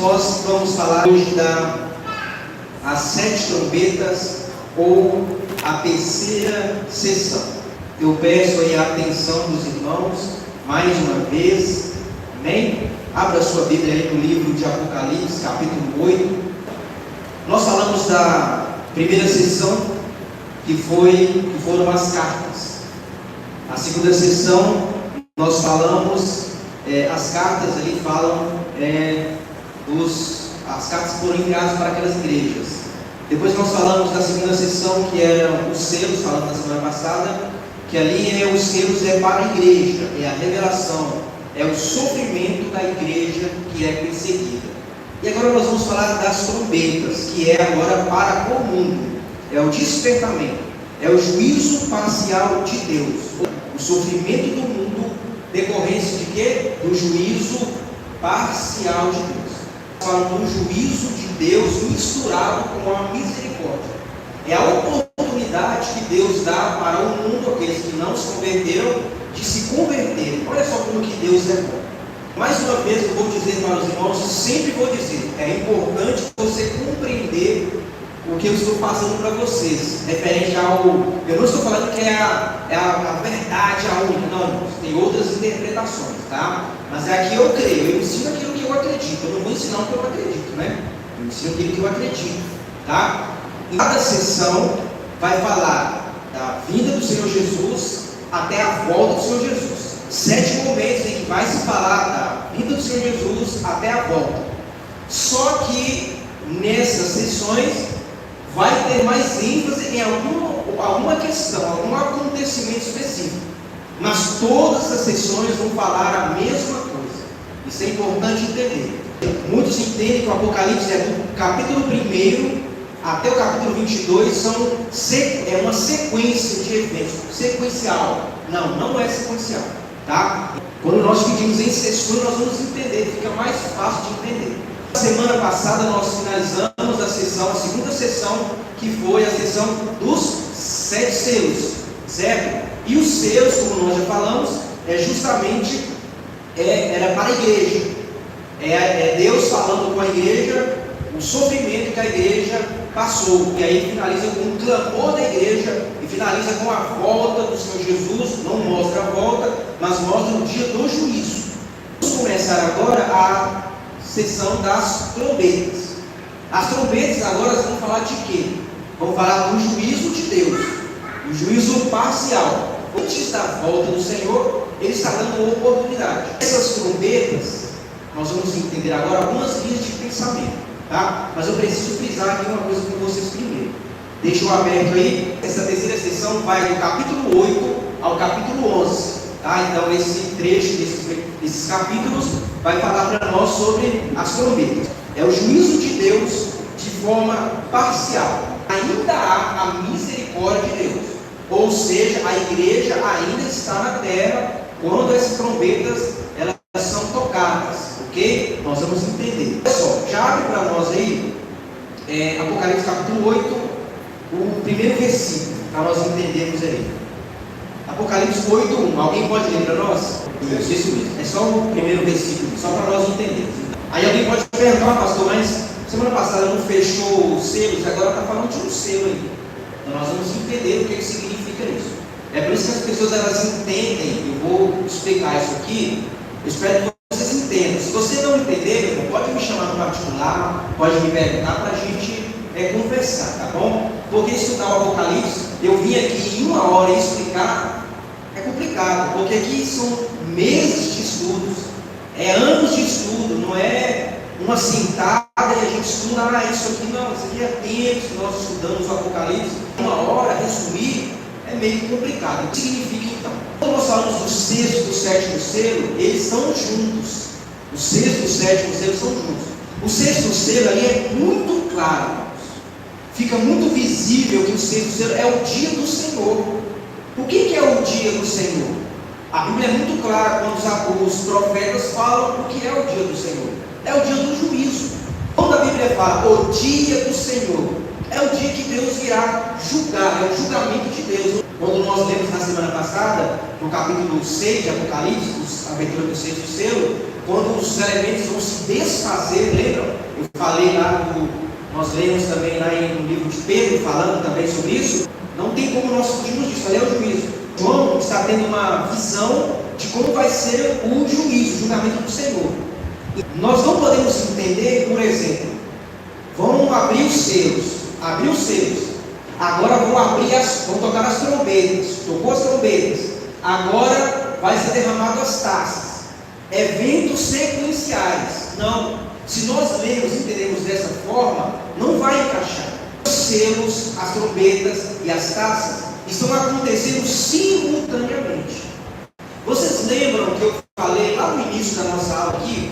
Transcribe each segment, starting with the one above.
nós vamos falar hoje das 7 trombetas ou a terceira sessão. Eu peço aí a atenção dos irmãos, mais uma vez, amém? Abra sua Bíblia aí no livro de Apocalipse, capítulo 8. Nós falamos da primeira sessão, que foram as cartas. A segunda sessão, nós falamos, as cartas ali falam, as cartas foram enviadas para aquelas igrejas. Depois nós falamos da segunda sessão, que eram os selos, falamos na semana passada, que ali os selos para a igreja, é a revelação, é o sofrimento da igreja que é perseguida. E agora nós vamos falar das trombetas, que é agora para o mundo, é o despertamento, é o juízo parcial de Deus, o sofrimento do mundo, decorrência de quê? Do juízo parcial de Deus. Fala do juízo de Deus misturado com a misericórdia. É a oportunidade que Deus dá para o mundo, aqueles que não se converteram, de se converterem. Olha só como que Deus é bom. Mais uma vez eu vou dizer para os irmãos, sempre vou dizer, é importante você compreender o que eu estou passando para vocês, referente ao... Eu não estou falando que é a verdade, a única, não, irmãos, tem outras interpretações, tá? Mas é aqui eu creio, eu ensino aquilo que eu acredito, eu não vou ensinar o que eu acredito, né? Eu ensino aquilo que eu acredito, tá? Em cada sessão vai falar da vinda do Senhor Jesus até a volta do Senhor Jesus. 7 momentos em que vai se falar da vinda do Senhor Jesus até a volta. Só que nessas sessões vai ter mais ênfase em alguma questão, algum acontecimento específico. Mas todas as sessões vão falar a mesma coisa. Isso é importante entender. Muitos entendem que o Apocalipse é do capítulo 1 até o capítulo 22 é uma sequência de eventos, sequencial. Não é sequencial, tá? Quando nós pedimos em sessões, nós vamos entender, fica mais fácil de entender. Semana passada nós finalizamos a segunda sessão, que foi a sessão dos 7 selos, certo? E os selos, como nós já falamos, justamente era para a igreja. É Deus falando com a igreja, o sofrimento que a igreja passou. E aí finaliza com o clamor da igreja e finaliza com a volta do Senhor Jesus. Não mostra a volta, mas mostra o dia do juízo. Vamos começar agora a sessão das trombetas. As trombetas agora vão falar de quê? Vão falar do juízo de Deus, o juízo parcial. Antes da volta do Senhor, Ele está dando uma oportunidade. Essas trombetas, nós vamos entender agora algumas linhas de pensamento, tá? Mas eu preciso frisar aqui uma coisa com vocês primeiro. Deixa eu aberto aí. Essa terceira sessão vai do capítulo 8 ao capítulo 11. Tá? Então esse trecho desses capítulos vai falar para nós sobre as trombetas. É o juízo de Deus de forma parcial. Ainda há a misericórdia de Deus. Ou seja, a igreja ainda está na terra quando essas trombetas elas são tocadas. Ok? Nós vamos entender. Olha só, já abre para nós aí Apocalipse capítulo 8, o primeiro versículo, para nós entendermos aí. Apocalipse 8:1, alguém pode ler para nós? Isso mesmo, é só o primeiro versículo, só para nós entendermos. Aí alguém pode perguntar, pastor, mas semana passada não fechou os selos, agora está falando de um selo aí. Então nós vamos entender o que significa isso. É por isso que as pessoas elas entendem, eu vou explicar isso aqui, eu espero que vocês entendam. Se você não entender, meu irmão, pode me chamar no particular, pode me perguntar para a gente conversar, tá bom? Porque estudar o Apocalipse, eu vim aqui em 1 hora explicar, é complicado, porque aqui são meses de estudos, anos de estudo, não é uma sentada e a gente estuda, isso aqui não, isso aqui é tempo que nós estudamos o Apocalipse. 1 hora, resumir, é meio complicado. O que significa então? Quando nós falamos do 6º e do 7º selo, eles estão juntos. O 6º e o 7º selo são juntos. O 6º selo ali é muito claro. Fica muito visível que o 6º selo é o dia do Senhor. O que é o dia do Senhor? A Bíblia é muito clara quando os profetas falam o que é o dia do Senhor. É o dia do juízo. Quando a Bíblia fala o dia do Senhor, é o dia que Deus irá julgar, é o julgamento de Deus. Quando nós lemos na semana passada, no capítulo 6 de Apocalipse, a abertura do 6º selo, quando os elementos vão se desfazer, lembram? nós lemos também lá no livro de Pedro, falando também sobre isso, não tem como nós fugirmos disso, ali é o juízo. João está tendo uma visão de como vai ser o juízo, o julgamento do Senhor. E nós não podemos entender, por exemplo, vão abrir os selos, agora vão tocar as trombetas, tocou as trombetas, agora vai ser derramado as taças, eventos sequenciais. Não, se nós lemos e entendemos dessa forma, não vai encaixar. Os selos, as trombetas e as taças estão acontecendo simultaneamente. Vocês lembram que eu falei lá no início da nossa aula aqui?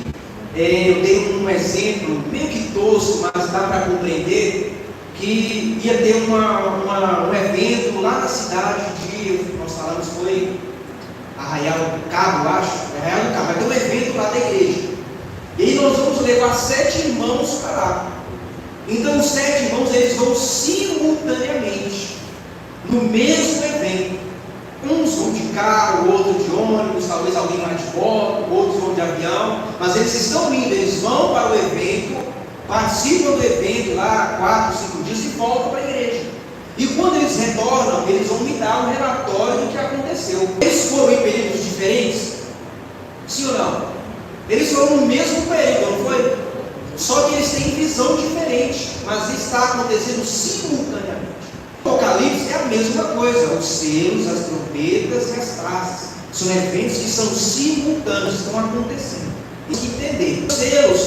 Eu dei um exemplo meio que tosco, mas dá para compreender, que ia ter um evento lá na cidade de, nós falamos, foi Arraial do Cabo, eu acho, Arraial do Cabo, vai ter um evento lá da igreja, e aí nós vamos levar 7 irmãos para lá. Então os 7 irmãos, eles vão simultaneamente no mesmo evento. Uns vão de carro, outro de ônibus, talvez alguém vai de moto, outros vão de avião, mas eles estão indo, eles vão para o evento, participam do evento lá 4, 5 dias e voltam para a igreja. E quando eles retornam, eles vão me dar um relatório do que aconteceu. Eles foram em períodos diferentes? Sim ou não? Eles foram no mesmo período, não foi? Só que eles têm visão diferente, mas está acontecendo simultaneamente. O Apocalipse é a mesma coisa, os selos, as trombetas e as taças. São eventos que são simultâneos, estão acontecendo. Tem que entender. Os selos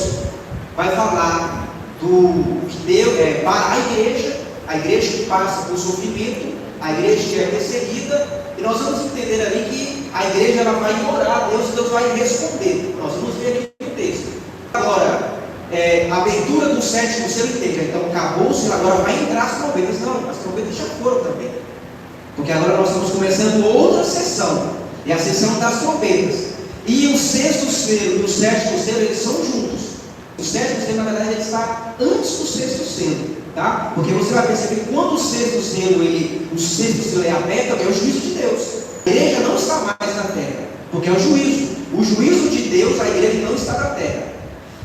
vai falar do que Deus para a igreja que passa por sofrimento, a igreja que é perseguida, e nós vamos entender ali que a igreja ela vai orar a Deus e Deus vai responder. Nós vamos ver aqui no texto. Agora, a abertura do 7º selo inteiro, então acabou o selo, agora vai entrar as trombetas. Não, as trombetas já foram também, porque agora nós estamos começando outra sessão, é a sessão das trombetas. E o 6º selo e o 7º selo, eles são juntos. O 7º selo, na verdade, ele está antes do 6º selo, tá? Porque você vai perceber que quando o 6º selo é aberto, é o juízo de Deus. A igreja não está mais na terra, porque é o juízo. O juízo de Deus, a igreja não está na terra.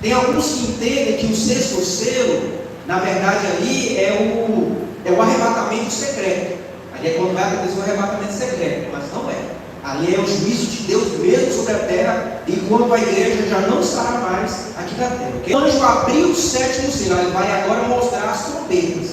Tem alguns que entendem que o 6º selo, na verdade, ali é o arrebatamento secreto. Ali é quando vai acontecer o arrebatamento secreto, mas não é. Ali é o juízo de Deus mesmo sobre a terra, enquanto a igreja já não estará mais aqui na terra. O anjo abriu o 7º selo, ele vai agora mostrar as trombetas.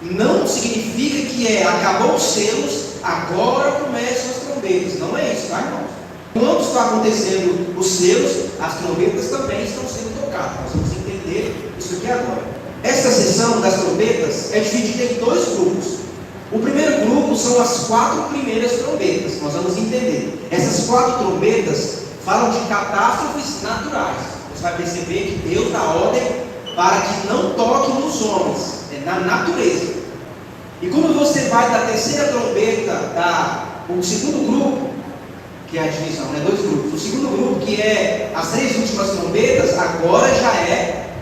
Não significa que acabou os selos, agora começam as trombetas. Não é isso, tá, irmãos? Enquanto está acontecendo os selos, as trombetas também estão sendo tocadas. Nós vamos entender isso aqui agora. Esta sessão das trombetas é dividida em 2 grupos. O primeiro grupo são as 4 primeiras trombetas. Nós vamos entender. Essas 4 trombetas falam de catástrofes naturais. Você vai perceber que Deus dá ordem para que não toque nos homens, na natureza. E quando você vai da terceira trombeta, o segundo grupo, que é a divisão, 2 grupos. O segundo grupo, que é as 3 últimas trombetas, agora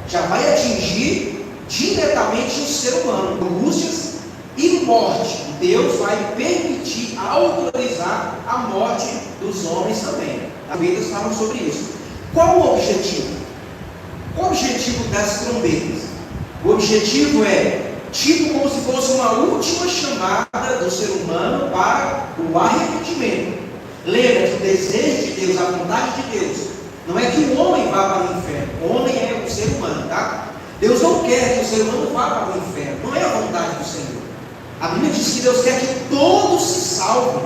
já vai atingir diretamente o ser humano, angústias e morte. Deus vai permitir, autorizar a morte dos homens também. As trombetas falam sobre isso. Qual o objetivo? Qual o objetivo das trombetas? O objetivo é tipo como se fosse uma última chamada do ser humano para o arrependimento. Lembra que o desejo de Deus, a vontade de Deus, não é que o homem vá para o inferno. O homem é o ser humano, tá? Deus não quer que o ser humano vá para o inferno. Não é a vontade do Senhor. A Bíblia diz que Deus quer que todos se salvem.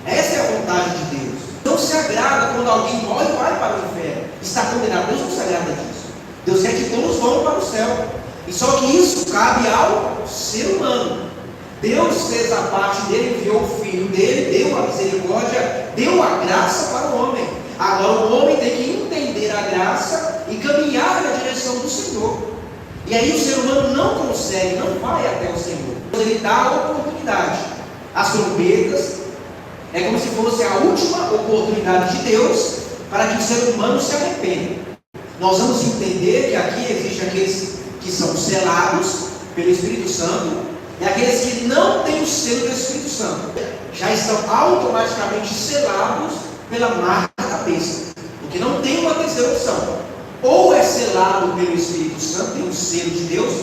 Essa é a vontade de Deus. Não se agrada quando alguém morre e vai para o inferno, está condenado. Deus não se agrada disso. Deus quer que todos vão para o céu. E só que isso cabe ao ser humano. Deus fez a parte dele, enviou o filho dele, deu a misericórdia, deu a graça para o homem. Agora o homem tem que entender a graça e caminhar na direção do Senhor. E aí o ser humano não consegue, não vai até o Senhor. Ele dá a oportunidade. As trombetas é como se fosse a última oportunidade de Deus para que o ser humano se arrependa. Nós vamos entender que aqui existem aqueles que são selados pelo Espírito Santo e aqueles que não têm o selo do Espírito Santo já estão automaticamente selados pela marca da besta, porque não tem uma terceira opção. Ou é selado pelo Espírito Santo, tem um selo de Deus,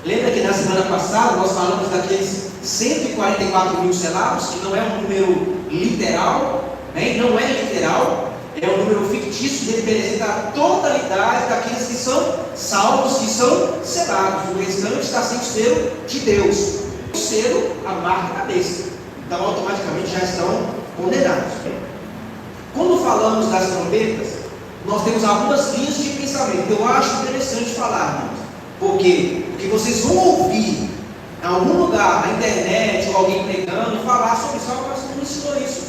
Lembra que na semana passada nós falamos daqueles 144 mil selados, que não é um número literal, né? Não é literal, é um número fictício, que representa a totalidade daqueles que são salvos, que são selados. O restante está sem selo de Deus. O selo, a marca da besta. Então automaticamente já estão condenados. Quando falamos das trombetas, nós temos algumas linhas de pensamento. Eu acho interessante falar, irmãos. Por quê? Porque vocês vão ouvir em algum lugar, na internet, ou alguém pregando, falar sobre isso. O pastor não ensinou isso.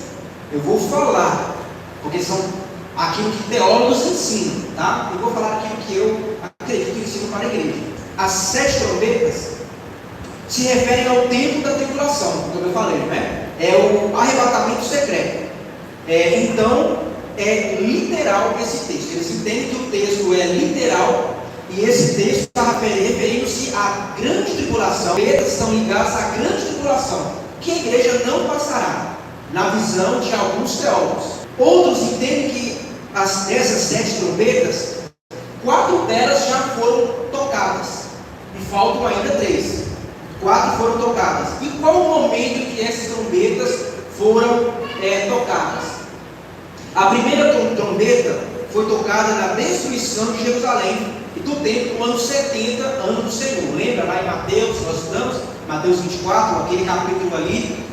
Eu vou falar, porque são aquilo que teólogos ensinam, tá? Eu vou falar aquilo que eu acredito que ensino para a igreja. As 7 trombetas se referem ao tempo da tribulação, como eu falei, né? É o arrebatamento secreto. Então, é literal esse texto. Eles entendem que o texto é literal e esse texto está referindo-se à grande tribulação. Eles estão ligados à grande tribulação, que a igreja não passará, na visão de alguns teólogos. Outros entendem que dessas 7 trombetas, 4 delas já foram tocadas e faltam ainda 3. 4 foram tocadas. E qual o momento em que essas trombetas foram tocadas? A primeira trombeta foi tocada na destruição de Jerusalém e do tempo do ano 70, ano do Senhor. Lembra lá em Mateus, nós estudamos, Mateus 24, aquele capítulo ali,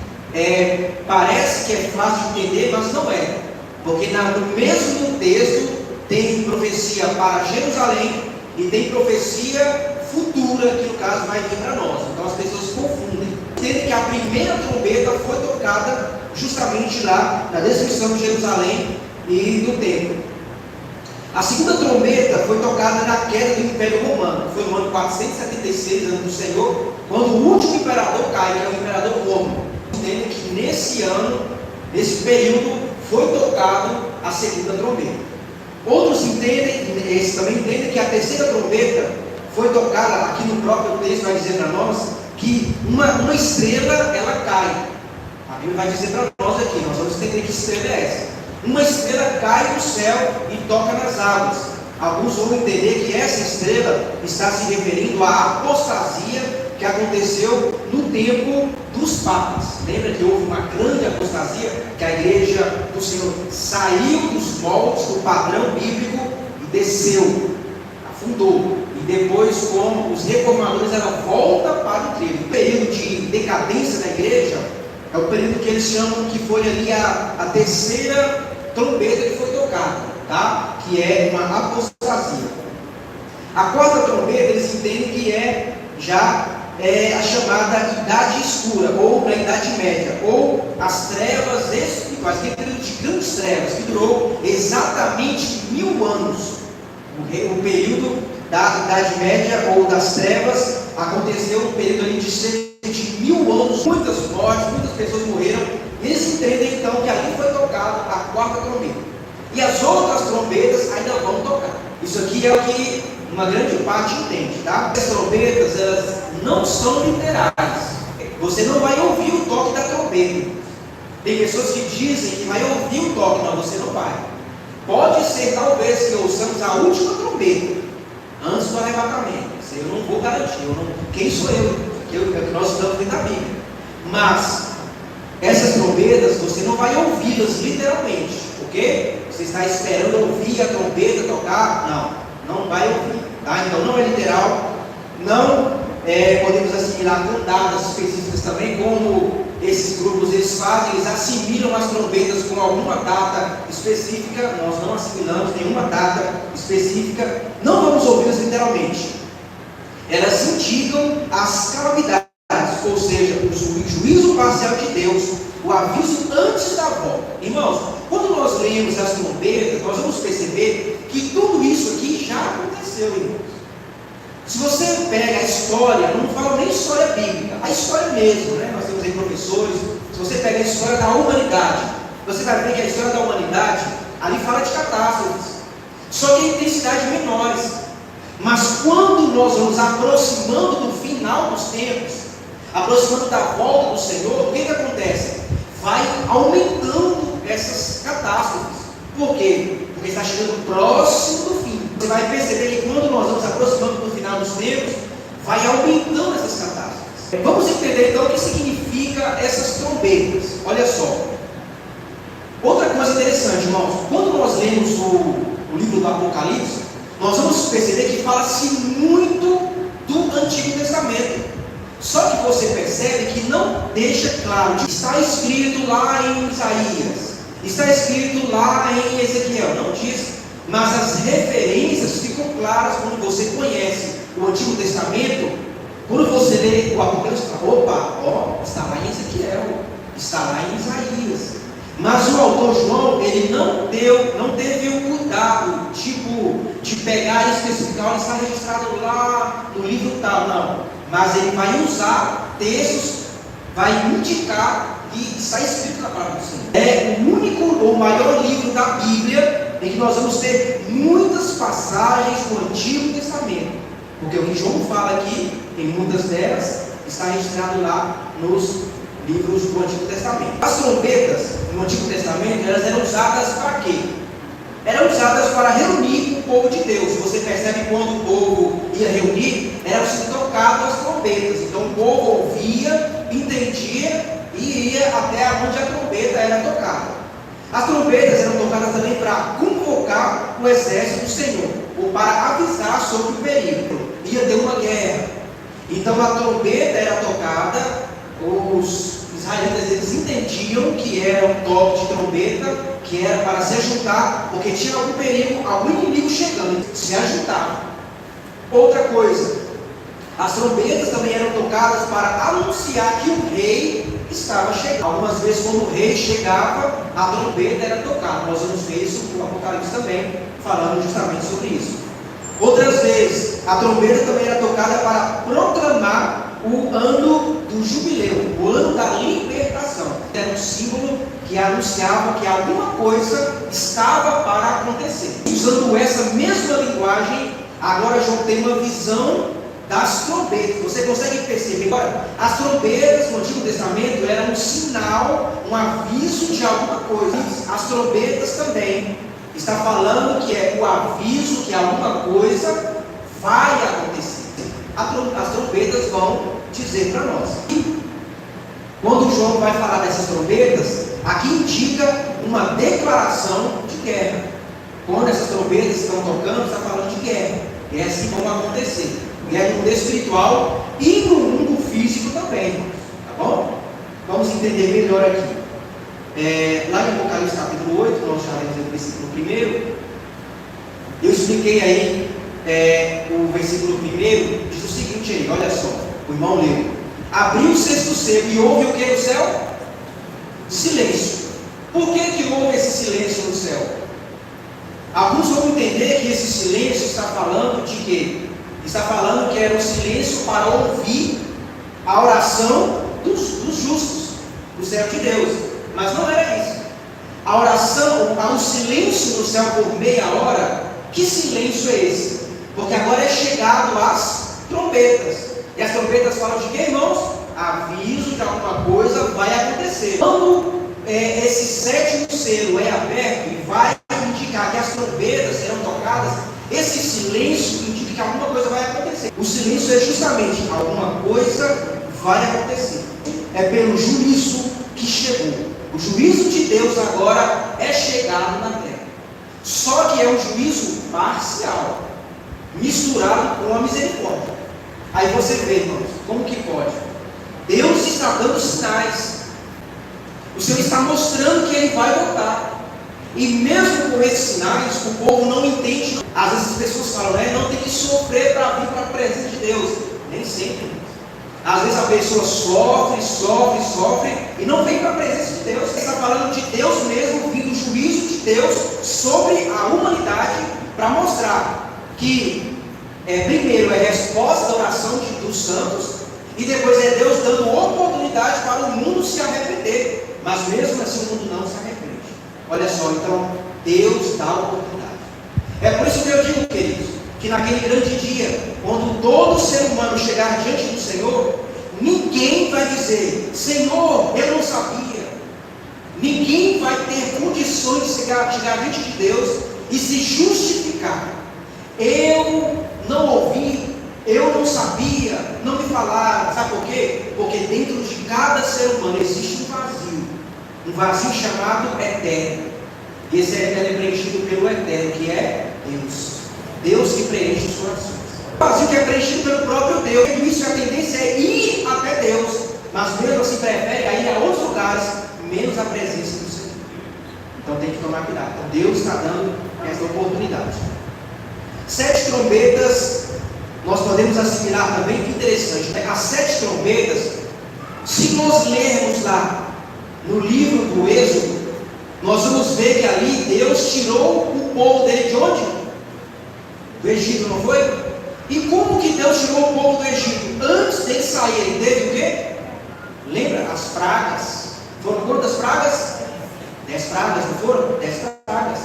parece que é fácil de entender, mas não é. Porque no mesmo texto tem profecia para Jerusalém e tem profecia futura, que no caso vai vir para nós. Então as pessoas confundem. Entendem que a primeira trombeta foi tocada justamente lá na destruição de Jerusalém e do templo. A segunda trombeta foi tocada na queda do Império Romano. Foi no ano 476, ano do Senhor, quando o último imperador cai, que é o imperador Rômulo. Entendem que nesse ano, nesse período, foi tocado a segunda trombeta. Outros entendem, esses também entendem que a terceira trombeta foi tocada, aqui no próprio texto vai dizer para nós, que uma estrela, ela cai. A Bíblia vai dizer para nós aqui, nós vamos entender que estrela é essa. Uma estrela cai do céu e toca nas águas. Alguns vão entender que essa estrela está se referindo à apostasia que aconteceu no tempo dos papas. Lembra que houve uma grande apostasia, que a igreja do Senhor saiu dos moldes, do padrão bíblico e desceu, afundou. E depois, como os reformadores, ela volta para o trilho. O período de decadência da igreja é o período que eles chamam, que foi ali a terceira trombeta que foi tocada, tá? Que é uma apostasia. A quarta trombeta, eles entendem que é já a chamada Idade Escura, ou na Idade Média, ou as trevas espirituais, que é um período de grandes trevas, que durou exatamente 1000 anos. O período da Idade Média ou das trevas aconteceu no período ali de cerca de 1000 anos, muitas mortes, muitas pessoas morreram. Eles entendem então que ali foi tocada a quarta trombeta. E as outras trombetas ainda vão tocar. Isso aqui é o que uma grande parte entende, tá? As trombetas, elas não são literais. Você não vai ouvir o toque da trombeta. Tem pessoas que dizem que vai ouvir o toque, não, você não vai. Pode ser talvez que ouçamos a última trombeta antes do arrebatamento. Isso eu não vou garantir. Quem sou eu? É o que nós estamos dentro da Bíblia. Mas essas trombetas você não vai ouvi-las literalmente, ok? Você está esperando ouvir a trombeta tocar? Não vai ouvir, tá? Então não é literal. Não podemos assimilar com datas específicas também, como esses grupos eles fazem, eles assimilam as trombetas com alguma data específica. Nós não assimilamos nenhuma data específica, não vamos ouvi-las literalmente. Elas indicam as calamidades, ou seja, o juízo parcial de Deus, o aviso antes da volta. Irmãos, quando nós lemos as trombetas, nós vamos perceber que tudo isso aqui já aconteceu, irmãos. Se você pega a história, não falo nem história bíblica, a história mesmo, né? Nós temos aí professores. Se você pega a história da humanidade, você vai ver que a história da humanidade ali fala de catástrofes, só que em intensidades menores. Mas quando nós vamos aproximando do final dos tempos, aproximando da volta do Senhor, o que acontece? Vai aumentando essas catástrofes. Por quê? Porque está chegando próximo do fim. Você vai perceber que quando nós vamos aproximando do final dos tempos, vai aumentando essas catástrofes. Vamos entender então o que significa essas trombetas. Olha só. Outra coisa interessante, irmãos, quando nós lemos o livro do Apocalipse, nós vamos perceber que fala-se muito do Antigo Testamento. Só que você percebe que não deixa claro, está escrito lá em Isaías, está escrito lá em Ezequiel, não diz, mas as referências ficam claras quando você conhece o Antigo Testamento. Quando você lê o Apocalipse, opa, está lá em Ezequiel, está lá em Isaías. Mas o autor João, ele não teve o cuidado, de pegar e especificar, está registrado lá no livro tal, não. Mas ele vai usar textos, vai indicar que está escrito na palavra do Senhor. É o único ou maior livro da Bíblia em que nós vamos ter muitas passagens do Antigo Testamento. Porque o que João fala aqui, em muitas delas, está registrado lá nos livros do Antigo Testamento. As trombetas no Antigo Testamento, elas eram usadas para quê? Eram usadas para reunir o povo de Deus. Você percebe quando o povo ia reunir, eram tocadas as trombetas. Então o povo ouvia, entendia e ia até onde a trombeta era tocada. As trombetas eram tocadas também para convocar o exército do Senhor, ou para avisar sobre o perigo. Ia ter uma guerra. Então a trombeta era tocada, os israelitas eles entendiam que era um toque de trombeta, que era para se ajuntar, porque tinha algum perigo, algum inimigo chegando, se ajuntavam. Outra coisa, as trombetas também eram tocadas para anunciar que o rei estava chegando. Algumas vezes, quando o rei chegava, a trombeta era tocada. Nós vamos ver isso no Apocalipse também, falando justamente sobre isso. Outras vezes, a trombeta também era tocada para proclamar o ano do jubileu, o ano da libertação. Era um símbolo que anunciava que alguma coisa estava para acontecer. Usando essa mesma linguagem, agora João tem uma visão das trombetas. Você consegue perceber? Agora, as trombetas no Antigo Testamento eram um sinal, um aviso de alguma coisa. As trombetas também está falando que é o aviso que alguma coisa vai acontecer. As trombetas vão dizer para nós. Quando João vai falar dessas trombetas, aqui indica uma declaração de guerra. Quando essas trombetas estão tocando, está falando de guerra. E é assim que vai acontecer. Guerra no mundo espiritual e no mundo físico também. Tá bom? Vamos entender melhor aqui. Lá em Apocalipse capítulo 8, nós já lemos o versículo 1. Eu expliquei aí o versículo 1, diz o seguinte aí, olha só, o irmão leu. Abriu o sexto selo e houve o que no céu? Silêncio. Por que houve esse silêncio no céu? Alguns vão entender que esse silêncio está falando de quê? Está falando que era um silêncio para ouvir a oração dos justos, do céu de Deus. Mas não era isso. A oração, há um silêncio no céu por meia hora. Que silêncio é esse? Porque agora é chegado às trombetas. E as trombetas falam de quê, irmãos? Aviso de alguma coisa vai acontecer. Quando esse sétimo selo é aberto e vai indicar que as trombetas serão tocadas, esse silêncio indica que alguma coisa vai acontecer. O silêncio é justamente alguma coisa vai acontecer. É pelo juízo que chegou. O juízo de Deus agora é chegado na terra. Só que é um juízo parcial, misturado com a misericórdia. Aí você vê, irmãos, como que pode? Deus está dando sinais. O Senhor está mostrando que Ele vai voltar. E mesmo com esses sinais, o povo não entende. Às vezes as pessoas falam, não tem que sofrer para vir para a presença de Deus. Nem sempre. Às vezes a pessoa sofre e não vem para a presença de Deus. Ele está falando de Deus mesmo, vindo o juízo de Deus sobre a humanidade, para mostrar que primeiro é resposta da oração dos santos, e depois é Deus dando oportunidade para o mundo se arrepender. Mas mesmo assim o mundo não se arrepende. Olha só, então Deus dá oportunidade. É por isso que eu digo, queridos, que naquele grande dia, quando todo ser humano chegar diante do Senhor, ninguém vai dizer, Senhor, eu não sabia. Ninguém vai ter condições de chegar diante de Deus e se justificar. Eu não ouvi, Eu não sabia, não me falaram. Sabe por quê? Porque dentro de cada ser humano existe um vazio chamado eterno. E esse eterno é preenchido pelo eterno, que é Deus. Deus que preenche os corações. O vazio que é preenchido pelo próprio Deus. E isso, a tendência é ir até Deus, mas mesmo assim prefere ir a outros lugares, menos a presença do Senhor. Então tem que tomar cuidado. Então Deus está dando essa oportunidade. 7 trombetas, nós podemos assimilar também, que interessante, né? As 7 trombetas, se nós lermos lá no livro do Êxodo, nós vamos ver que ali Deus tirou o povo dele de onde? Do Egito, não foi? E como que Deus tirou o povo do Egito? Antes dele sair, ele teve o quê? Lembra? As pragas. Foram quantas pragas? 10 pragas, não foram? 10 pragas.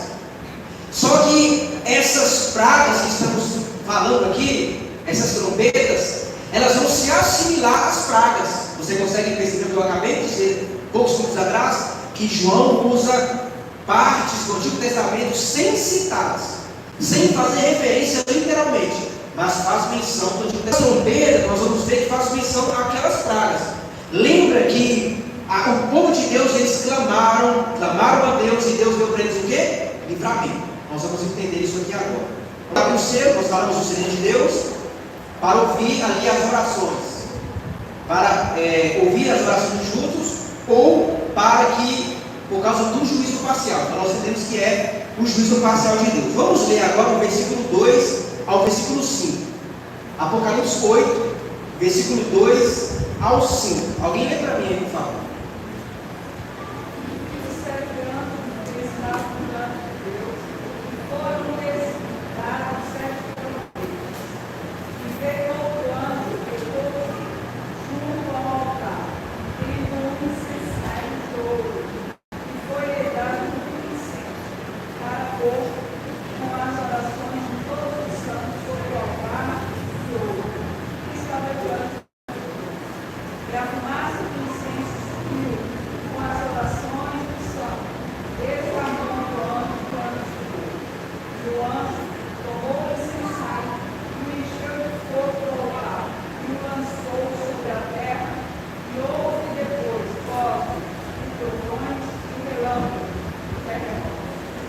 Só que essas pragas que estamos falando aqui, essas trombetas, elas vão se assimilar às pragas. Você consegue perceber o que eu acabei de dizer poucos minutos atrás? Que João usa partes do Antigo Testamento sem citá-las, sem fazer referência literalmente, mas faz menção do Antigo Testamento. A trombeta, nós vamos ver que faz menção àquelas pragas. Lembra que o povo de Deus, eles clamaram a Deus, e Deus deu para eles o quê? Livramento. Nós vamos entender isso aqui agora. Estava no céu, nós falamos do silêncio de Deus, para ouvir ali as orações, para ouvir as orações dos justos, ou para que, por causa do juízo parcial. Então nós entendemos que é o juízo parcial de Deus. Vamos ler agora o versículo 2 ao versículo 5. Apocalipse 8, versículo 2 ao 5. Alguém lê para mim aí, por favor.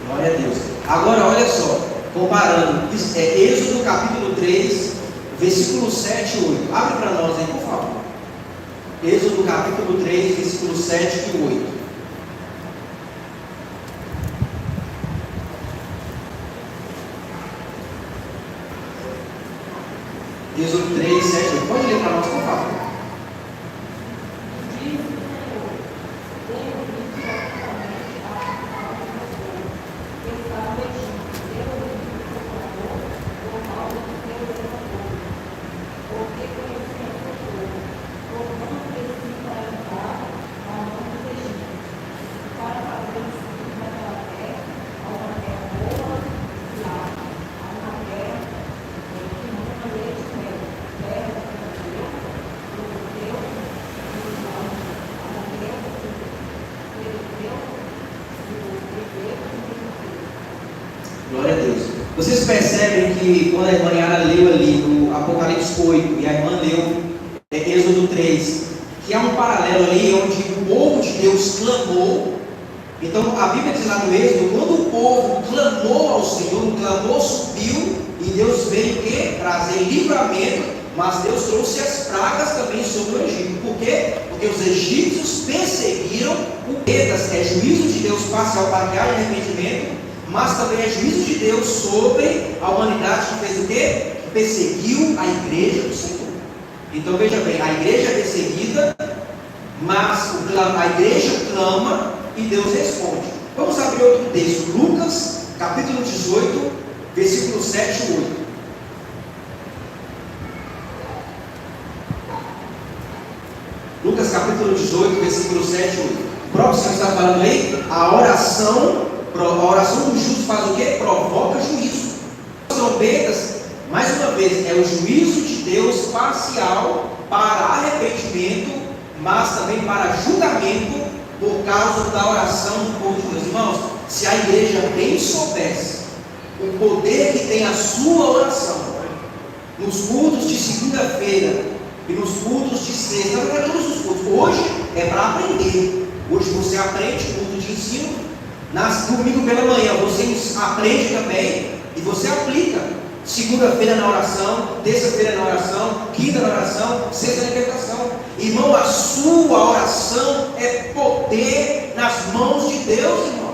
Glória a Deus. Agora olha só, comparando, Êxodo capítulo 3, versículo 7 e 8. Abre para nós aí, por favor. Êxodo capítulo 3, versículo 7 e 8. Êxodo 3, 7 e 8. Pode ler para nós, por favor. Glória a Deus. Vocês percebem que quando a irmã Yara leu ali no Apocalipse 8 e a irmã leu Êxodo 3, que há um paralelo ali onde o povo de Deus clamou. Então a Bíblia diz lá no Êxodo, quando o povo clamou ao Senhor, o clamor subiu e Deus veio o quê? Trazer livramento, mas Deus trouxe as pragas também sobre o Egito. Por quê? Porque os egípcios perseguiram o Pedas, é juízo de Deus parcial para que haja arrependimento, mas também é juízo de Deus sobre a humanidade que fez o quê? Que perseguiu a igreja do Senhor. Então veja bem, a igreja é perseguida, mas a igreja clama e Deus responde. Vamos abrir outro texto, Lucas capítulo 18, versículo 7 e 8. Lucas capítulo 18, versículo 7 e 8. O próprio Senhor está falando aí, a oração dos justos faz o quê? Provoca juízo. As trombetas, mais uma vez, é o juízo de Deus parcial para arrependimento, mas também para julgamento por causa da oração do povo de Deus. Irmãos, se a igreja bem soubesse o poder que tem a sua oração, nos cultos de segunda-feira e nos cultos de sexta, não é todos os cultos. Hoje é para aprender. Hoje você aprende culto de ensino. Domingo pela manhã você aprende também e você aplica. Segunda-feira na oração, terça-feira na oração, quinta na oração, sexta na libertação. Irmão, a sua oração é poder nas mãos de Deus, irmão.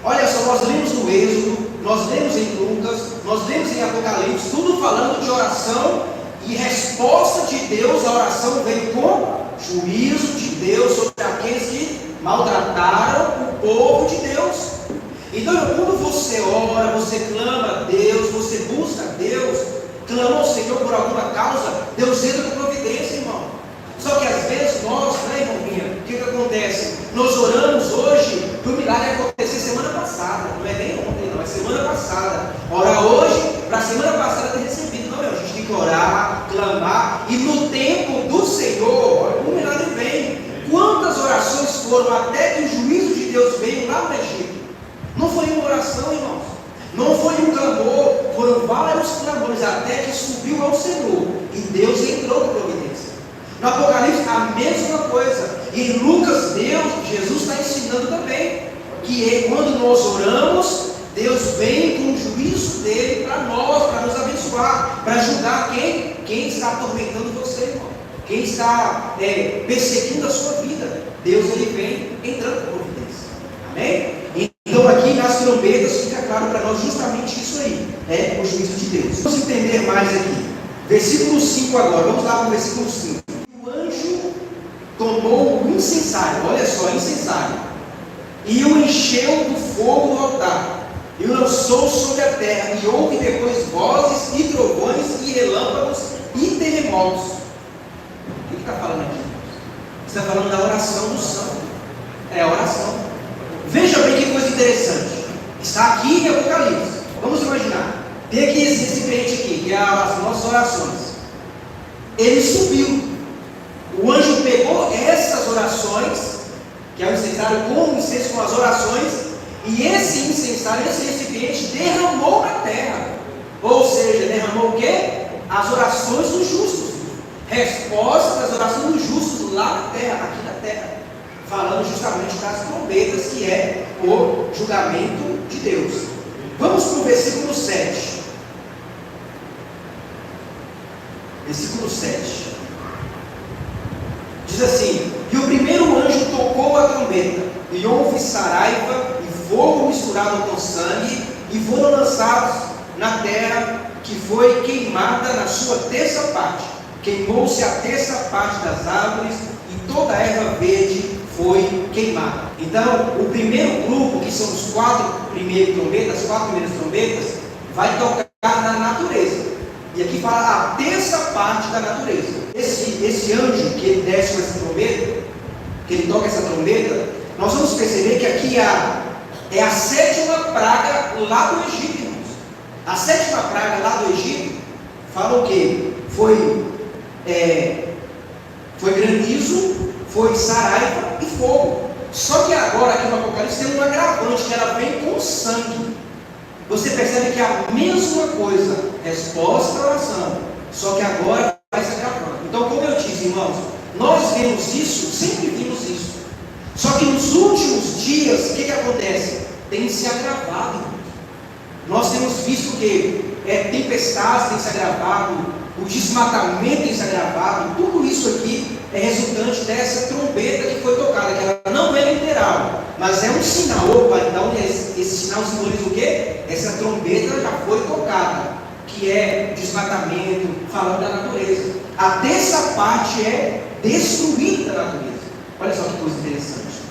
Olha só, nós lemos no Êxodo, nós lemos em Lucas, nós lemos em Apocalipse, tudo falando de oração e resposta de Deus. A oração veio com juízo de Deus sobre aqueles que maltrataram o povo de Deus. Então, quando você ora, você clama a Deus, você busca a Deus, clama ao Senhor por alguma causa, Deus entra com providência, irmão. Só que às vezes nós, né, irmãozinha, o que acontece? Nós oramos hoje para o milagre acontecer semana passada, não é nem ontem, não, é semana passada. Ora hoje, para a semana passada ter recebido. Não, a gente tem que orar, clamar, e no tempo do Senhor, o milagre vem. Quantas orações foram até que o juízo de Deus veio lá no Egito? Não foi uma oração, irmãos. Não foi um clamor. Foram vários clamores até que subiu ao Senhor. E Deus entrou com providência. No Apocalipse, a mesma coisa. E em Lucas, Jesus está ensinando também. Que é quando nós oramos, Deus vem com o juízo dele para nós, para nos abençoar, para ajudar quem está atormentando você, irmão. Quem está perseguindo a sua vida. Deus ele vem entrando com providência. Amém? Então aqui nas trombetas fica claro para nós justamente isso aí, é o juízo de Deus. Vamos entender mais aqui, versículo 5 agora, vamos lá para o versículo 5. O anjo tomou o incensário, olha só, incensário, e o encheu do fogo do altar, e o lançou sobre a terra, e houve depois vozes e trovões e relâmpagos e terremotos. O que está falando aqui? Está falando da oração do santo, é a oração. Veja bem que coisa interessante. Está aqui em Apocalipse. Vamos imaginar. Tem aqui esse recipiente aqui, que é as nossas orações. Ele subiu. O anjo pegou essas orações, que é o incensário com o incenso com as orações, e esse incensário, esse recipiente, derramou na terra. Ou seja, derramou o quê? As orações dos justos. Resposta das orações dos justos lá na terra, aqui na terra. Falando justamente das trombetas, que é o julgamento de Deus. Vamos para o versículo 7. Versículo 7. Diz assim: e o primeiro anjo tocou a trombeta, e houve saraiva e fogo misturado com sangue, e foram lançados na terra, que foi queimada na sua terça parte. Queimou-se a terça parte das árvores, e toda a erva verde foi queimada. Então, o primeiro grupo, que são os quatro primeiras trombetas, vai tocar na natureza. E aqui fala a terça parte da natureza. Esse anjo que ele desce com essa trombeta, que ele toca essa trombeta, nós vamos perceber que aqui é a sétima praga lá do Egito, irmãos. A sétima praga lá do Egito fala o quê? Foi granizo, foi saraiva e fogo. Só que agora aqui no Apocalipse tem um agravante, que ela vem com sangue. Você percebe que é a mesma coisa, resposta à oração, só que agora vai se agravando. Então, como eu disse, irmãos, nós vemos isso, sempre vimos isso. Só que nos últimos dias, o que acontece? Tem se agravado, irmãos. Nós temos visto que tempestades têm se agravado, o desmatamento tem se agravado. Tudo isso aqui é resultante dessa trombeta que foi tocada, que ela não é literal, mas é um sinal. Opa, então esse sinal simboliza o quê? Essa trombeta já foi tocada, que é desmatamento, falando da natureza. A terça parte é destruída da natureza. Olha só que coisa interessante.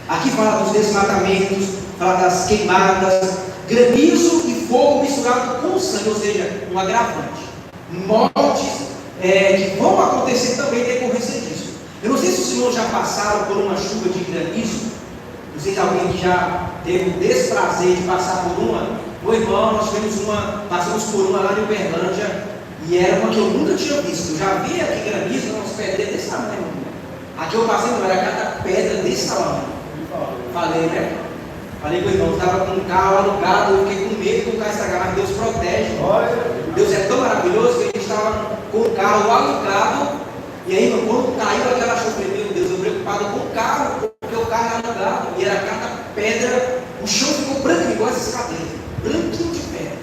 Aqui fala dos desmatamentos, fala das queimadas, granizo e fogo misturado com sangue, ou seja, um agravante. Mortes que vão acontecer também em decorrência disso. Eu não sei se os irmãos já passaram por uma chuva de granizo. Não sei se alguém que já teve o desprazer de passar por uma. Ô irmão, nós passamos por uma lá em Uberlândia, e era uma que eu nunca tinha visto. Eu já vi aqui granizo, umas pedras desse tamanho. Aqui eu passei, não era cada pedra desse tamanho. Falei, né? Falei com o irmão, estava com um carro alugado, eu fiquei com medo que o carro estragar, mas Deus protege. Deus é tão maravilhoso que a gente estava com o carro alugado, e aí, quando caiu aquela chuva, meu Deus, eu preocupado com o carro, porque o carro era alugado, e era cada pedra, o chão ficou branco, igual essas cadeiras, branquinho de pedra.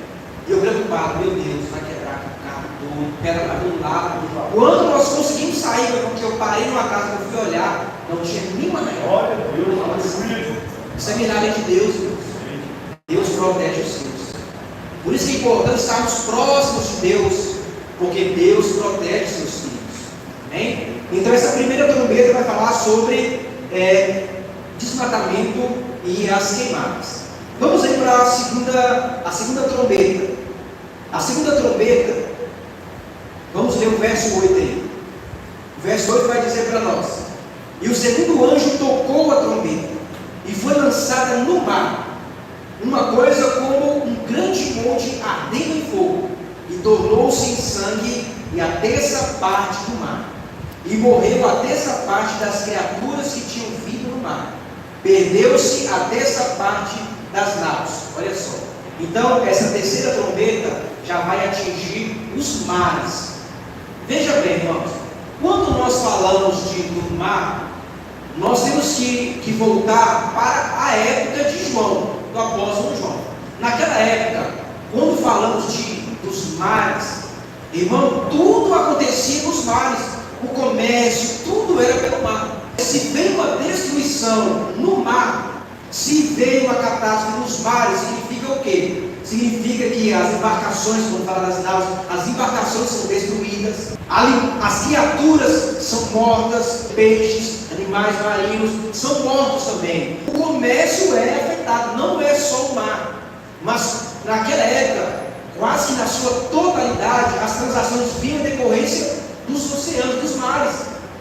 E eu preocupado, meu Deus, vai quebrar o carro todo, pedra para todo lado. Quando nós conseguimos sair, porque eu parei numa casa, eu fui olhar, não tinha nenhuma regra. Glória a Deus. Isso é milagre de Deus, Deus. Deus protege os seus. Por isso que é importante estarmos próximos de Deus, porque Deus protege os seus filhos. Amém? Então essa primeira trombeta vai falar sobre desmatamento e as queimadas. Vamos aí para a segunda trombeta. A segunda trombeta, vamos ler o verso 8 aí. O verso 8 vai dizer para nós: e o segundo anjo tocou a trombeta, e foi lançada no mar uma coisa como um grande monte ardendo em fogo, e tornou-se em sangue e a terça parte do mar. E morreu a terça parte das criaturas que tinham vindo no mar. Perdeu-se a terça parte das naus. Olha só. Então, essa terceira trombeta já vai atingir os mares. Veja bem, irmãos. Quando nós falamos do mar, nós temos que voltar para a época de João, do apóstolo João. Naquela época, quando falamos dos mares, irmão, tudo acontecia nos mares. O comércio, tudo era pelo mar. Se veio uma destruição no mar, se veio uma catástrofe nos mares, significa o quê? Significa que as embarcações, quando fala das naus, as embarcações são destruídas, as criaturas são mortas, peixes, animais marinhos são mortos também. O comércio é afetado, não é só o mar, mas naquela época, quase que na sua totalidade, as transações vinham em decorrência dos oceanos, dos mares.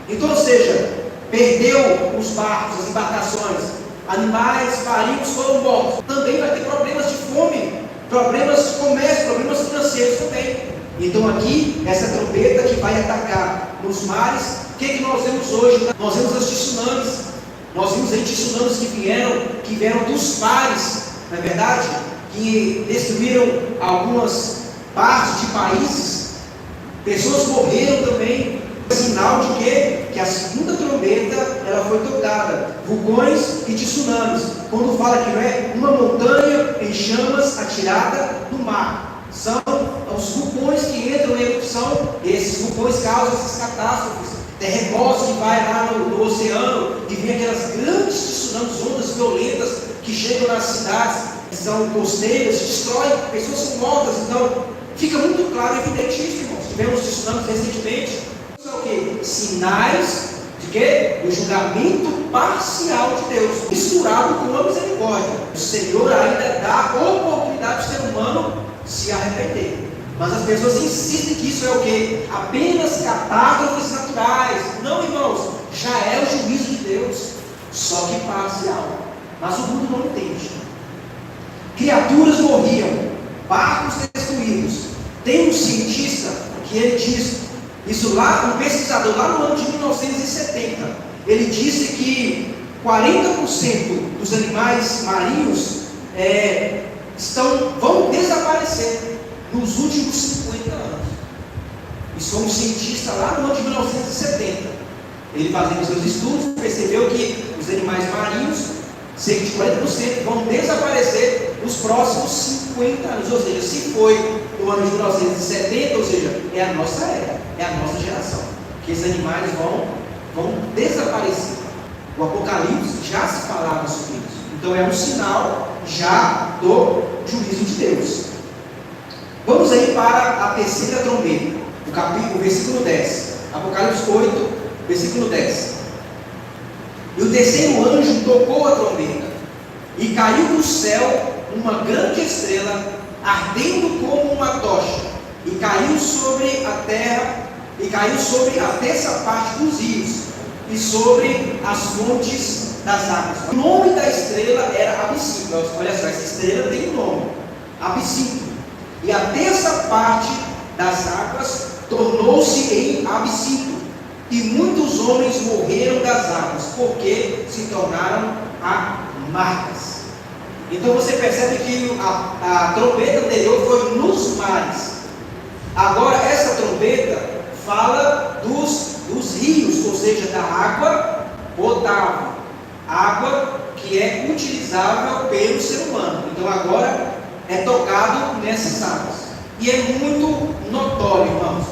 Então, ou seja, perdeu os barcos, as embarcações, animais marinhos foram mortos. Também vai ter problemas de fome, problemas de comércio, problemas financeiros também. Então aqui, essa trombeta que vai atacar nos mares, o que nós vemos hoje? Nós vemos os tsunamis. Nós vimos aí tsunamis que vieram dos mares, não é verdade? Que destruíram algumas partes de países. Pessoas morreram também. Sinal de quê? Que a segunda trombeta ela foi tocada. Vulcões e tsunamis. Quando fala que não é uma montanha em chamas atirada no mar, são os vulcões que entram em erupção. Esses vulcões causam essas catástrofes, terremotos que vai lá no oceano, e vem aquelas grandes tsunamis, ondas violentas que chegam nas cidades, que são costeiras, destroem, pessoas são mortas. Então fica muito claro e evidente isso, irmãos. Tivemos tsunamis recentemente. São o quê? Sinais de quê? Do julgamento parcial de Deus, misturado com a misericórdia. O Senhor ainda dá oportunidade ao ser humano se arrepender. Mas as pessoas insistem que isso é o quê? Apenas catástrofes naturais. Não, irmãos, já é o juízo de Deus, só que parcial. Mas o mundo não entende. Criaturas morriam, barcos destruídos. Tem um cientista que ele diz isso lá, um pesquisador lá no ano de 1970, ele disse que 40% dos animais marinhos vão desaparecer nos últimos 50 anos. Isso foi um cientista lá no ano de 1970. Ele fazendo seus estudos, percebeu que os animais marinhos, cerca de 40%, vão desaparecer nos próximos 50 anos. Ou seja, se foi no ano de 1970, ou seja, é a nossa era, é a nossa geração, que esses animais vão desaparecer. O Apocalipse já se falava sobre isso. Então é um sinal já do juízo de Deus. Vamos aí para a terceira trombeta, o versículo 10. Apocalipse 8, versículo 10. E o terceiro anjo tocou a trombeta, e caiu do céu uma grande estrela, ardendo como uma tocha, e caiu sobre a terra, e caiu sobre a terça parte dos rios, e sobre as fontes das águas. O nome da estrela era Absinto. Olha só, essa estrela tem um nome, Absinto. E a terça parte das águas tornou-se em Absinto, e muitos homens morreram das águas, porque se tornaram amargas. Então você percebe que a trombeta anterior foi nos mares. Agora, essa trombeta fala dos rios, ou seja, da água potável, água que é utilizável pelo ser humano. Então agora é tocado nessas águas. E é muito notório, irmãos.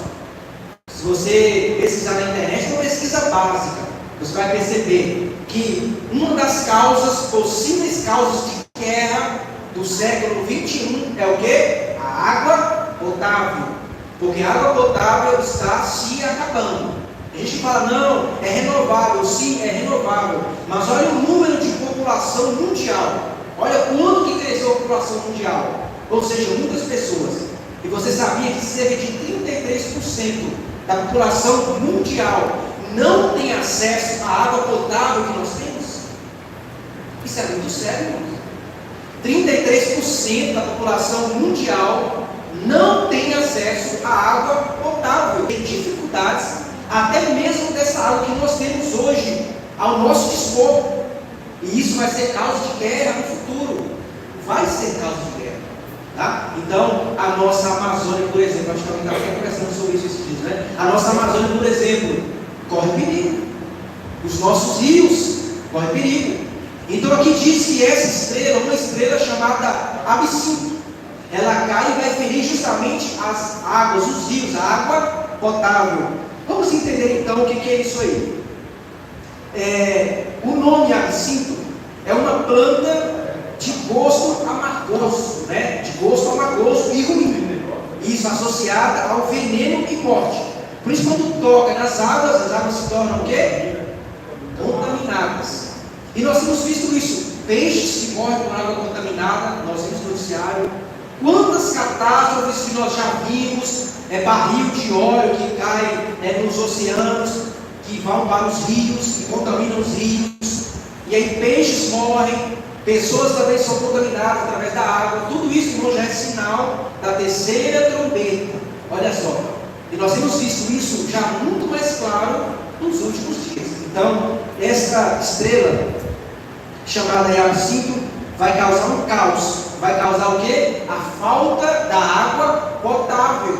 Se você pesquisar na internet, uma pesquisa básica, você vai perceber que uma das possíveis causas de guerra do século 21 é o quê? A água potável. Porque a água potável está se acabando. A gente fala, não, é renovável. Sim, é renovável. Mas olha o número de população mundial. Olha quanto que cresceu a população mundial. Ou seja, muitas pessoas. E você sabia que cerca de 33% da população mundial não tem acesso à água potável que nós temos? Isso é muito sério, irmãos. 33% da população mundial não tem acesso à água potável. Tem dificuldades até mesmo dessa água que nós temos hoje ao nosso dispor. E isso vai ser causa de guerra no futuro. Vai ser causa de guerra. Tá? Então, a nossa Amazônia, por exemplo, acho que alguém estava conversando sobre isso esses dias, né? A nossa Amazônia, por exemplo, corre perigo. Os nossos rios correm perigo. Então aqui diz que essa estrela, uma estrela chamada Absinto, ela cai e vai ferir justamente as águas, os rios, a água potável. Vamos entender então o que é isso aí. O nome absinto é uma planta de gosto amargoso, né? De gosto amargoso e ruim. Isso associada ao veneno e morte. Por isso, quando toca nas águas, as águas se tornam o quê? Contaminadas. E nós temos visto isso. Peixes que morrem com água contaminada, nós vimos no noticiário. Quantas catástrofes que nós já vimos, barril de óleo que cai nos oceanos, que vão para os rios, que contaminam os rios. E aí peixes morrem, pessoas também são contaminadas através da água. Tudo isso, irmão, já é sinal da terceira trombeta. Olha só. E nós temos visto isso já muito mais claro nos últimos dias. Então, essa estrela, chamada de Absinto, vai causar um caos. Vai causar o quê? A falta da água potável.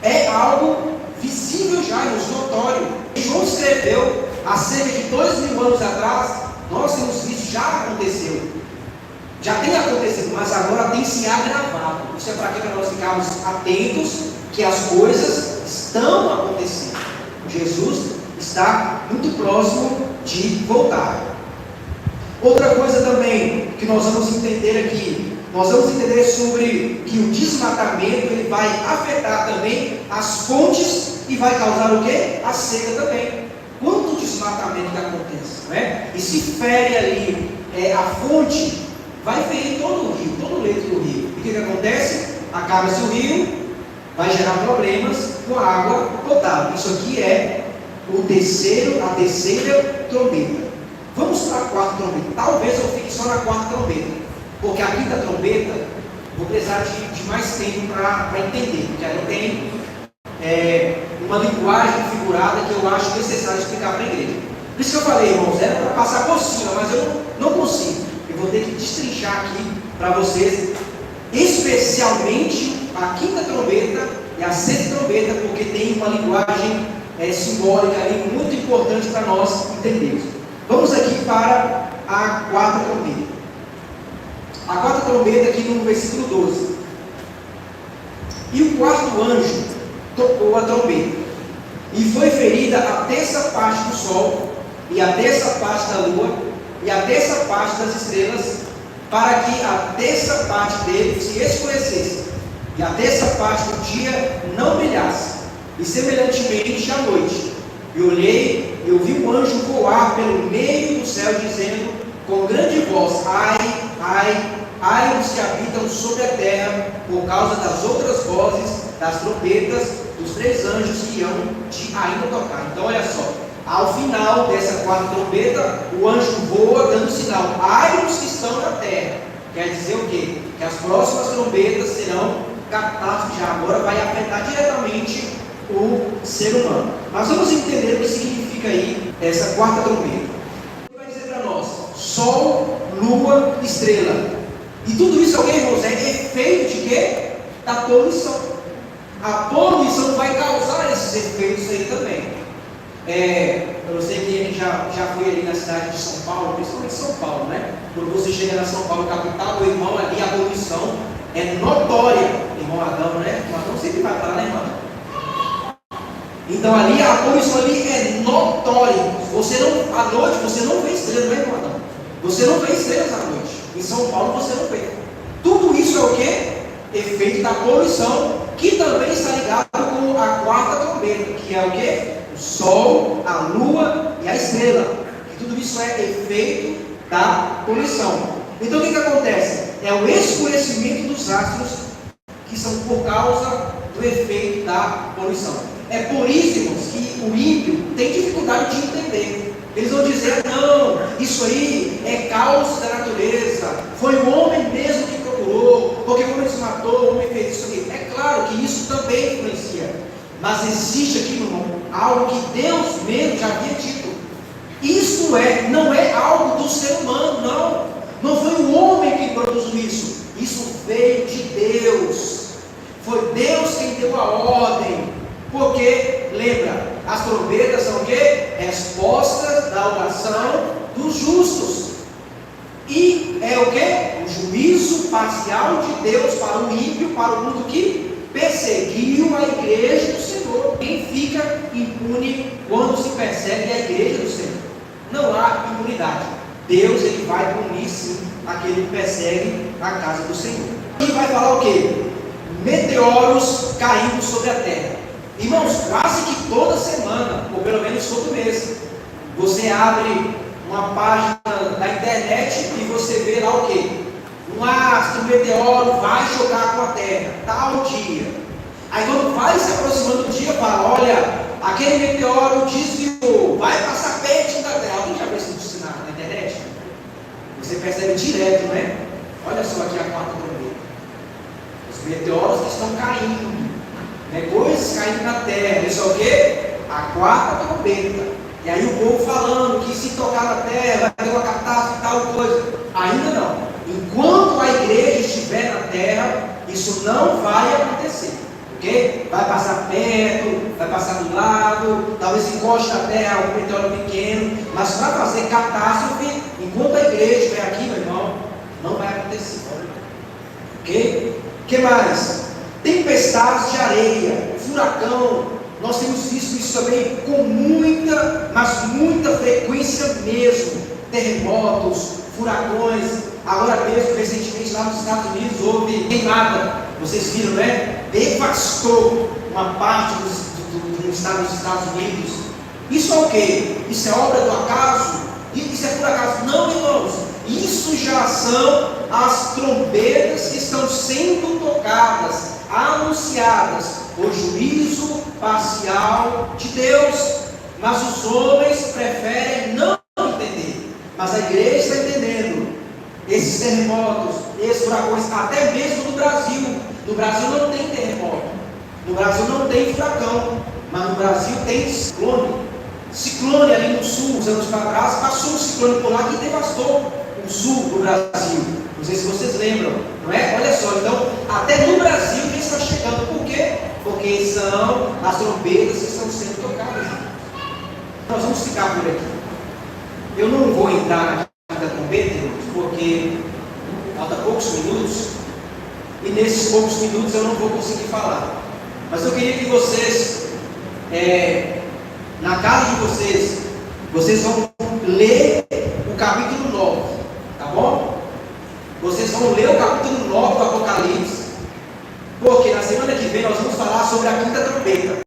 É algo visível já, notório. João escreveu há cerca de 2000 anos atrás. Nós temos visto, já aconteceu. Já tem acontecido, mas agora tem se agravado. Isso é para que nós ficarmos atentos que as coisas estão acontecendo. Jesus está muito próximo de voltar. Outra coisa também que nós vamos entender aqui, nós vamos entender sobre que o desmatamento ele vai afetar também as fontes e vai causar o quê? A seca também. Quanto desmatamento que acontece, não é? E se fere ali a fonte, vai ferir todo o rio, todo o leito do rio. E o que acontece? Acaba-se o rio, vai gerar problemas com a água potável. Isso aqui é a terceira trombeta. Vamos para a quarta trombeta. Talvez eu fique só na quarta trombeta, porque a quinta trombeta vou precisar de mais tempo para entender, porque aí tem uma linguagem figurada que eu acho necessário explicar para a igreja. Por isso que eu falei, irmãos, era para passar por cima, mas eu não consigo. Eu vou ter que destrinchar aqui para vocês, especialmente a quinta trombeta e a sexta trombeta, porque tem uma linguagem simbólica ali muito importante para nós entendermos. Vamos aqui para a quarta trombeta. A quarta trombeta aqui no versículo 12. E o quarto anjo tocou a trombeta, e foi ferida a terça parte do sol, e a terça parte da lua, e a terça parte das estrelas, para que a terça parte dele se escurecesse, e a terça parte do dia não brilhasse, e semelhantemente à noite. E olhei, e ouvi um anjo voar pelo meio do céu, dizendo com grande voz: ai, ai, ai os que habitam sobre a terra, por causa das outras vozes, das trombetas, dos três anjos que iam ainda tocar. Então olha só, ao final dessa quarta trombeta, o anjo voa dando sinal: ai os que estão na terra. Quer dizer o quê? Que as próximas trombetas serão catástrofes, já agora vai afetar diretamente o ser humano. Mas vamos entender o que significa aí essa quarta trombeta. Ele vai dizer para nós: sol, lua, estrela. E tudo isso, alguém, irmãos, é efeito de quê? Da poluição. a poluição vai causar esses efeitos aí também. Eu sei que ele já foi ali na cidade de São Paulo, principalmente São Paulo, né? Quando você chega na São Paulo capital, meu irmão, ali a poluição é notória. Irmão Adão, né? O Adão sempre vai para lá, né, irmão? Então ali a poluição ali é notória. À noite você não vê estrelas, não é, irmão Adão? Você não vê estrelas à noite. Em São Paulo você não vê. Tudo isso é o quê? Efeito da poluição, que também está ligado com a quarta trombeta, que é o quê? O Sol, a Lua e a estrela. E tudo isso é efeito da poluição. Então o que acontece? É o escurecimento dos astros que são por causa do efeito da poluição. É por isso, irmãos, que o ímpio tem dificuldade de entender. Eles vão dizer, não, isso aí é caos da natureza, foi o homem mesmo que procurou, porque o homem se matou, o homem fez isso aqui. É claro que isso também influencia, mas existe aqui, meu irmão, algo que Deus mesmo já havia dito. Isso não é algo do ser humano, não foi o homem que produziu isso, isso veio de Deus. Foi Deus quem deu a ordem, porque, lembra, as trombetas são o quê? Respostas da oração dos justos. E é o quê? O juízo parcial de Deus para o ímpio, para o mundo que perseguiu a igreja do Senhor. Quem fica impune quando se persegue a igreja do Senhor? Não há impunidade. Deus ele vai punir sim aquele que persegue a casa do Senhor. E vai falar o quê? Meteoros caindo sobre a terra. Irmãos, quase que toda semana, ou pelo menos todo mês, você abre uma página da internet e você vê lá o quê? Um astro, um meteoro vai chocar com a terra, tal dia. Aí quando vai se aproximando do dia, fala, olha, aquele meteoro desviou, vai passar perto da terra. Alguém já viu isso na internet? Você percebe direto, né? Olha só aqui a quarta trombeta. Os meteoros que estão caindo, né? Coisas caindo na terra. Isso é o quê? A quarta trombeta. E aí o povo falando que se tocar na terra vai ter uma catástrofe e tal coisa. Ainda não. Enquanto a igreja estiver na terra, isso não vai acontecer. Ok? Vai passar perto, vai passar do lado, talvez encoste na terra algum meteoro pequeno, mas para fazer catástrofe, enquanto a igreja estiver aqui, meu irmão, não vai acontecer. Ok? O que mais? Tempestades de areia, furacão. Nós temos visto isso também com muita, mas muita frequência mesmo. Terremotos, furacões. Agora mesmo, recentemente, lá nos Estados Unidos, houve queimada. Vocês viram, né? Devastou uma parte do estado dos Estados Unidos. Isso é o quê? Isso é obra do acaso? Isso é por acaso? Não, irmãos. Isso já são as trombetas que estão sendo tocadas, anunciadas, o juízo parcial de Deus. Mas os homens preferem não entender. Mas a igreja está entendendo. Esses terremotos, esses furacões, até mesmo no Brasil. No Brasil não tem terremoto. No Brasil não tem furacão. Mas no Brasil tem ciclone. Ciclone ali no sul, uns anos para trás, passou um ciclone por lá que devastou o sul do Brasil. Não sei se vocês lembram, não é? Olha só, então, até no Brasil já está chegando. Por quê? Porque são as trombetas que estão sendo tocadas. Nós vamos ficar por aqui. Eu não vou entrar na trombeta, porque falta poucos minutos, e nesses poucos minutos eu não vou conseguir falar. Mas eu queria que vocês, na casa de vocês vão ler o capítulo 9, tá bom? Vocês vão ler o capítulo 9 do Apocalipse, porque na semana que vem nós vamos falar sobre a quinta trombeta.